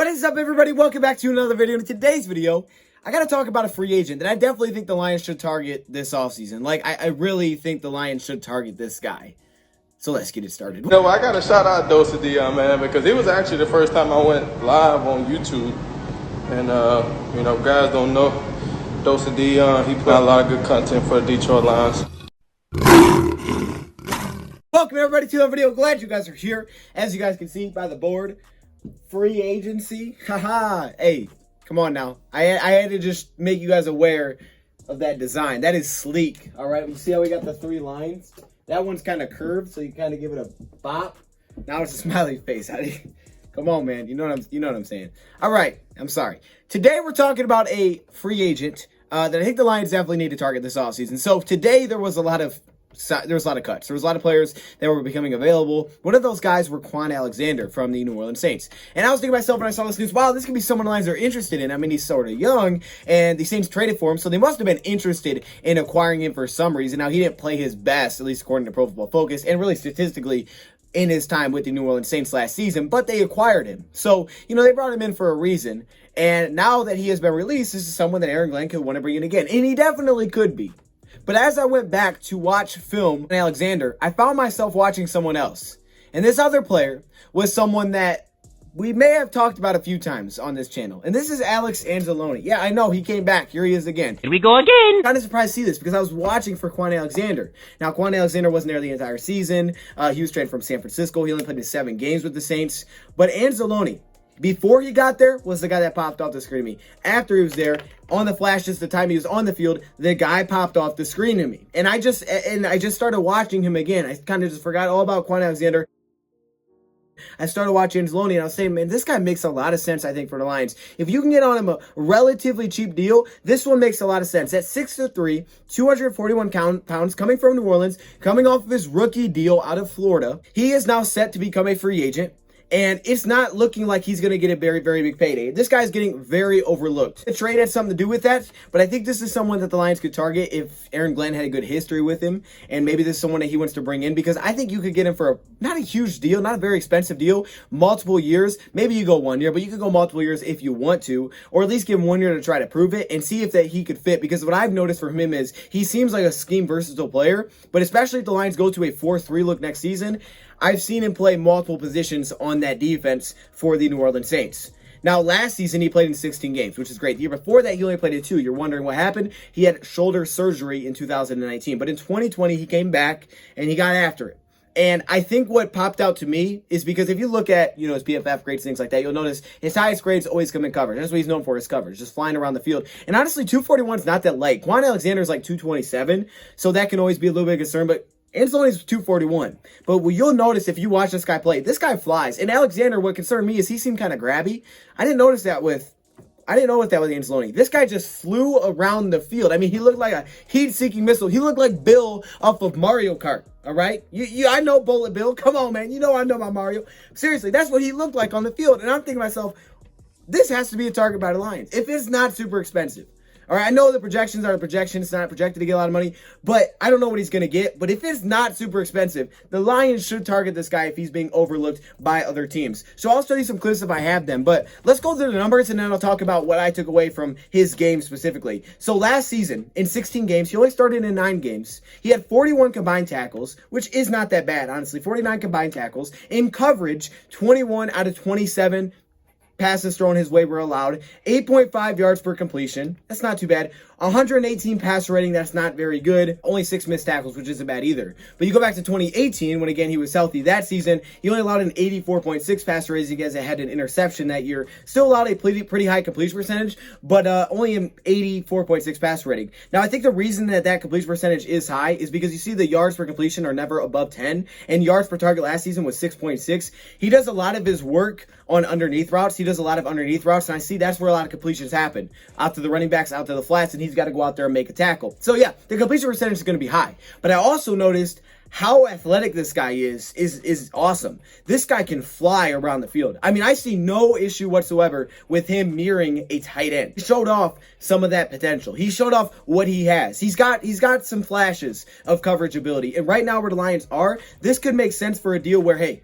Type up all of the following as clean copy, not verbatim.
What is up, everybody? Welcome back to another video. In today's video, I got to talk about a free agent that I definitely think the Lions should target this offseason. Like, I really think the Lions should target this guy. So let's get it started. You know, I got to shout out DoseOfDion, man, because it was actually the first time I went live on YouTube. And, you know, guys don't know DoseOfDion. He put out a lot of good content for the Detroit Lions. Welcome, everybody, to another video. Glad you guys are here. As you guys can see by the board, free agency. Haha. Hey, come on now. I had to just make you guys aware of that design. That is sleek. All right. You see how we got the three lines? That one's kind of curved, so you kind of give it a bop. Now it's a smiley face. Come on, man. You know what I'm saying. All right. I'm sorry. Today we're talking about a free agent that I think the Lions definitely need to target this offseason. So today there was a lot of cuts. There was a lot of players that were becoming available. One of those guys were Quan Alexander from the New Orleans Saints. And I was thinking to myself when I saw this news, wow, this could be someone the Lions are interested in. I mean, he's sort of young, and the Saints traded for him, so they must have been interested in acquiring him for some reason. Now, he didn't play his best, at least according to Pro Football Focus, and really statistically in his time with the New Orleans Saints last season, but they acquired him. So, you know, they brought him in for a reason. And now that he has been released, this is someone that Aaron Glenn could want to bring in again. And he definitely could be. But as I went back to watch film on Alexander, I found myself watching someone else. And this other player was someone that we may have talked about a few times on this channel. And this is Angeloni. Yeah, I know, he came back. Here he is again. Here we go again. Kind of surprised to see this because I was watching for Quan Alexander. Now, Quan Alexander wasn't there the entire season. He was traded from San Francisco. He only played in 7 games with the Saints. But Anzalone, before he got there, was the guy that popped off the screen to me. After he was there, on the flashes, the time he was on the field, the guy popped off the screen to me. And I just started watching him again. I kind of just forgot all about Quan Alexander. I started watching Angeloni, and I was saying, man, this guy makes a lot of sense, I think, for the Lions. If you can get on him a relatively cheap deal, this one makes a lot of sense. At 6'3", 241 pounds, coming from New Orleans, coming off of his rookie deal out of Florida, he is now set to become a free agent. And it's not looking like he's going to get a very, very big payday. This guy's getting very overlooked. The trade had something to do with that, but I think this is someone that the Lions could target if Aaron Glenn had a good history with him, and maybe this is someone that he wants to bring in, because I think you could get him for not a huge deal, not a very expensive deal, multiple years. Maybe you go 1 year, but you could go multiple years if you want to, or at least give him 1 year to try to prove it and see if that he could fit, because what I've noticed from him is he seems like a scheme versatile player, but especially if the Lions go to a 4-3 look next season, I've seen him play multiple positions on that defense for the New Orleans Saints. Now, last season, he played in 16 games, which is great. The year before that, he only played in 2. You're wondering what happened? He had shoulder surgery in 2019. But in 2020, he came back, and he got after it. And I think what popped out to me is because if you look at, his PFF grades, things like that, you'll notice his highest grades always come in coverage. That's what he's known for, his coverage, just flying around the field. And honestly, 241 is not that light. Quan Alexander is like 227, so that can always be a little bit of concern, but Anzalone's 241. But what you'll notice if you watch this guy play, this guy flies. And Alexander, what concerned me is he seemed kind of grabby. I didn't notice that with Anzalone. This guy just flew around the field. I mean, he looked like a heat-seeking missile. He looked like Bill off of Mario Kart. All right? I know Bullet Bill. Come on, man. You know I know my Mario. Seriously, that's what he looked like on the field. And I'm thinking to myself, this has to be a target by the Lions. If it's not super expensive. All right, I know the projections are the projections. It's not projected to get a lot of money, but I don't know what he's going to get. But if it's not super expensive, the Lions should target this guy if he's being overlooked by other teams. So I'll show you some clips if I have them. But let's go through the numbers, and then I'll talk about what I took away from his game specifically. So last season, in 16 games, he only started in 9 games. He had 41 combined tackles, which is not that bad, honestly. 49 combined tackles. In coverage, 21 out of 27 passes thrown his way were allowed. 8.5 yards per completion. That's not too bad. 118 passer rating. That's not very good. Only 6 missed tackles, which isn't bad either. But you go back to 2018, when again he was healthy that season, he only allowed an 84.6 passer rating because it had an interception that year. Still allowed a pretty high completion percentage, but only an 84.6 passer rating. Now, I think the reason that completion percentage is high is because you see the yards per completion are never above 10, and yards per target last season was 6.6. He does a lot of his work on underneath routes. He does a lot of underneath routes, and I see that's where a lot of completions happen. Out to the running backs, out to the flats, and he's got to go out there and make a tackle. So yeah, the completion percentage is going to be high. But I also noticed how athletic this guy is awesome. This guy can fly around the field. I mean, I see no issue whatsoever with him mirroring a tight end. He showed off some of that potential. He showed off what he has. He's got some flashes of coverage ability. And right now where the Lions are, this could make sense for a deal where, hey,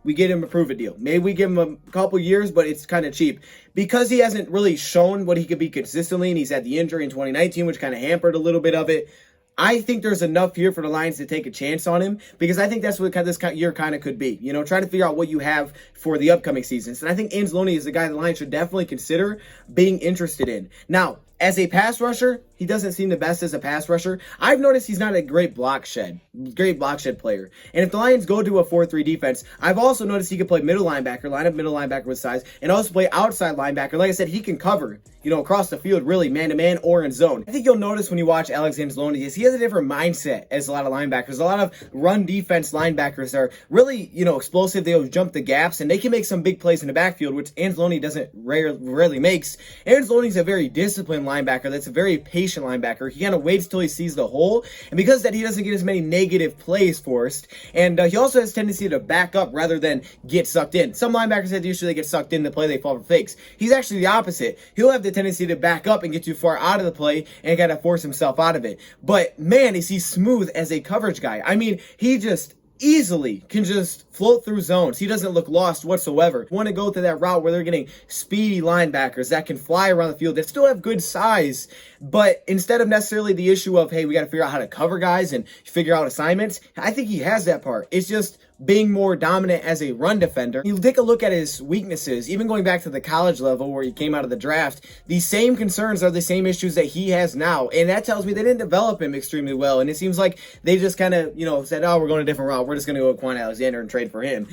we get him a prove-it deal. Maybe we give him a couple years, but it's kind of cheap. Because he hasn't really shown what he could be consistently, and he's had the injury in 2019, which kind of hampered a little bit of it, I think there's enough here for the Lions to take a chance on him, because I think that's what this year kind of could be. You know, trying to figure out what you have for the upcoming seasons. And I think Angeloni is a guy the Lions should definitely consider being interested in. Now, as a pass rusher, he doesn't seem the best as a pass rusher. I've noticed he's not a great block shed player. And if the Lions go to a 4-3 defense, I've also noticed he can play middle linebacker, line up middle linebacker with size, and also play outside linebacker. Like I said, he can cover, you know, across the field, really, man-to-man or in zone. I think you'll notice when you watch Anzalone is he has a different mindset as a lot of linebackers. A lot of run defense linebackers are really, you know, explosive. They'll jump the gaps, and they can make some big plays in the backfield, which Angeloni doesn't rarely makes. Angeloni's a very disciplined linebacker that's a very patient linebacker. He kind of waits till he sees the hole, and because of that, he doesn't get as many negative plays forced, and he also has a tendency to back up rather than get sucked in. Some linebackers that usually get sucked in the play, they fall for fakes. He's actually the opposite. He'll have the tendency to back up and get too far out of the play and kind of force himself out of it. But man, is he smooth as a coverage guy. I mean, he just easily can just float through zones. He doesn't look lost whatsoever. Want to go to that route where they're getting speedy linebackers that can fly around the field, that still have good size, but instead of necessarily the issue of, hey, we got to figure out how to cover guys and figure out assignments, I think he has that part. It's just being more dominant as a run defender. You take a look at his weaknesses, even going back to the college level where he came out of the draft, the same concerns are the same issues that he has now. And that tells me they didn't develop him extremely well. And it seems like they just kind of, you know, said, oh, we're going a different route. We're just going to go with Quan Alexander and trade for him.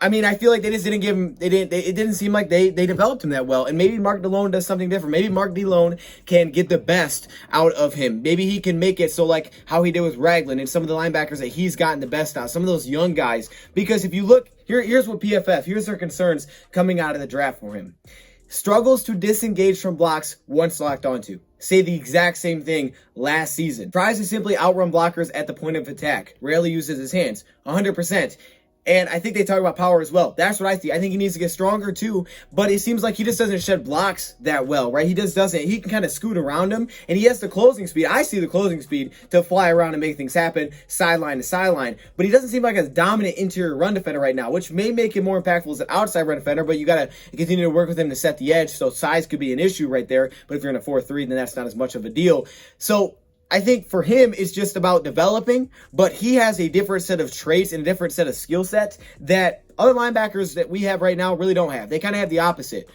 I mean, I feel like they just didn't give him, it didn't seem like they developed him that well. And maybe Mark DeLone does something different. Maybe Mark DeLone can get the best out of him. Maybe he can make it so like how he did with Ragland and some of the linebackers that he's gotten the best out, some of those young guys. Because if you look, here's what PFF, here's their concerns coming out of the draft for him. Struggles to disengage from blocks once locked onto. Say the exact same thing last season. Tries to simply outrun blockers at the point of attack. Rarely uses his hands. 100%. And I think they talk about power as well. That's what I see. I think he needs to get stronger too, but it seems like he just doesn't shed blocks that well, right? He just doesn't. He can kind of scoot around him, and he has the closing speed. I see the closing speed to fly around and make things happen, sideline to sideline, but he doesn't seem like a dominant interior run defender right now, which may make him more impactful as an outside run defender, but you got to continue to work with him to set the edge, so size could be an issue right there, but if you're in a 4-3, then that's not as much of a deal. So I think for him, it's just about developing, but he has a different set of traits and a different set of skill sets that other linebackers that we have right now really don't have. They kind of have the opposite.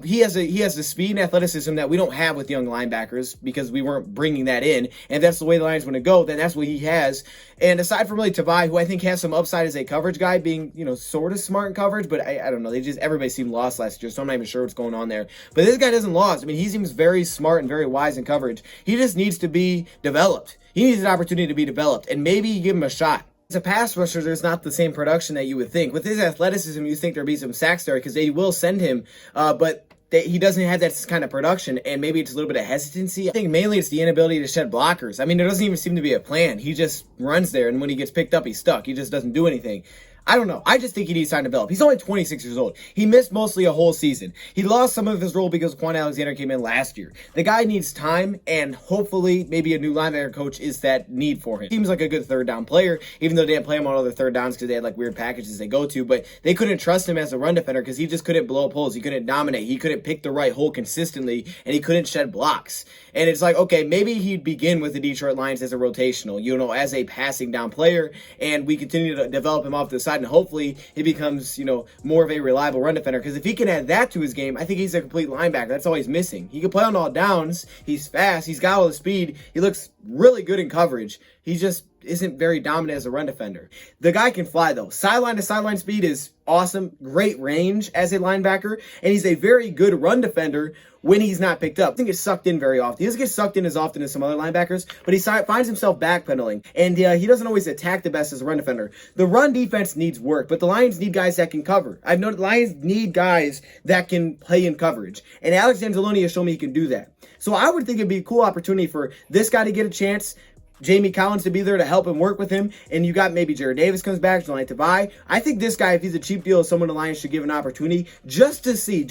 He has the speed and athleticism that we don't have with young linebackers because we weren't bringing that in, and that's the way the Lions want to go. Then that's what he has. And aside from really Tavai, who I think has some upside as a coverage guy, being, you know, sort of smart in coverage, but I don't know. Everybody seemed lost last year, so I'm not even sure what's going on there. But this guy doesn't lost. I mean, he seems very smart and very wise in coverage. He just needs to be developed. He needs an opportunity to be developed, and maybe you give him a shot. As a pass rusher, there's not the same production that you would think. With his athleticism, you think there'd be some sacks there because they will send him, but he doesn't have that kind of production, and maybe it's a little bit of hesitancy. I think mainly it's the inability to shed blockers. I mean, there doesn't even seem to be a plan. He just runs there, and when he gets picked up, he's stuck. He just doesn't do anything. I don't know. I just think he needs time to develop. He's only 26 years old. He missed mostly a whole season. He lost some of his role because Quan Alexander came in last year. The guy needs time, and hopefully maybe a new linebacker coach is that need for him. Seems like a good third down player, even though they didn't play him on other third downs because they had like weird packages they go to, but they couldn't trust him as a run defender because he just couldn't blow up holes. He couldn't dominate. He couldn't pick the right hole consistently, and he couldn't shed blocks. And it's like, okay, maybe he'd begin with the Detroit Lions as a rotational, you know, as a passing down player, and we continue to develop him off to the side, and hopefully he becomes, you know, more of a reliable run defender. Because if he can add that to his game, I think he's a complete linebacker. That's all he's missing. He can play on all downs. He's fast. He's got all the speed. He looks really good in coverage. He just isn't very dominant as a run defender. The guy can fly, though. Sideline to sideline speed is awesome. Great range as a linebacker. And he's a very good run defender when he's not picked up. He doesn't get sucked in very often. He doesn't get sucked in as often as some other linebackers, but he finds himself backpedaling. And he doesn't always attack the best as a run defender. The run defense needs work, but the Lions need guys that can cover. I've noticed the Lions need guys that can play in coverage. And Alex Angeloni has shown me he can do that. So I would think it'd be a cool opportunity for this guy to get a chance. Jamie Collins to be there to help him work with him, and you got maybe Jared Davis comes back, Jelani Tavai. I think this guy, if he's a cheap deal, is someone the Lions should give an opportunity just to see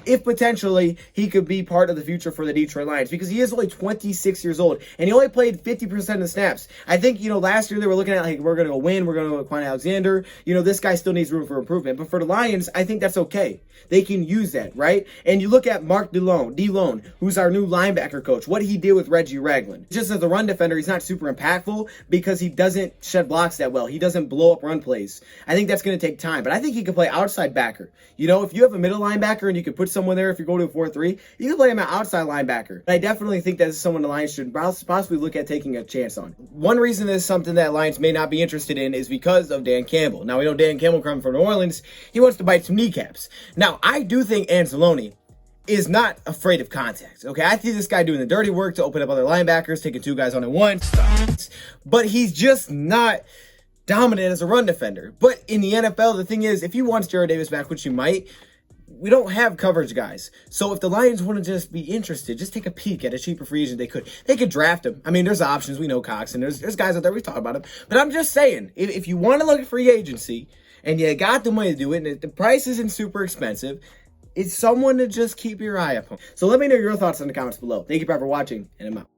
if potentially he could be part of the future for the Detroit Lions, because he is only 26 years old, and he only played 50% of the snaps. I think, last year they were looking at, like, we're going to go win, we're going to go with Quan Alexander. This guy still needs room for improvement, but for the Lions, I think that's okay. They can use that, right? And you look at Mark DeLone, who's our new linebacker coach, what he did with Reggie Ragland. Just as a run defender, he's not super impactful because he doesn't shed blocks that well. He doesn't blow up run plays. I think that's going to take time, but I think he can play outside backer. If you have a middle linebacker and you can put someone there, if you're going to a 4-3, you can play him at outside linebacker. I definitely think that is someone the Lions should possibly look at taking a chance on. One reason this is something that Lions may not be interested in is because of Dan Campbell. Now, we know Dan Campbell coming from New Orleans, he wants to bite some kneecaps. Now, I do think Anzalone is not afraid of contact, okay? I see this guy doing the dirty work to open up other linebackers, taking two guys on at once, but he's just not dominant as a run defender. But in the NFL, the thing is, if he wants Jared Davis back, which he might, we don't have coverage guys. So if the Lions want to just be interested, just take a peek at a cheaper free agent, they could draft him. I mean, there's options. We know Cox, and there's guys out there, we talk about him. But I'm just saying, if you want to look at free agency, and you got the money to do it, and the price isn't super expensive, it's someone to just keep your eye up on. So let me know your thoughts in the comments below. Thank you for watching, and I'm out.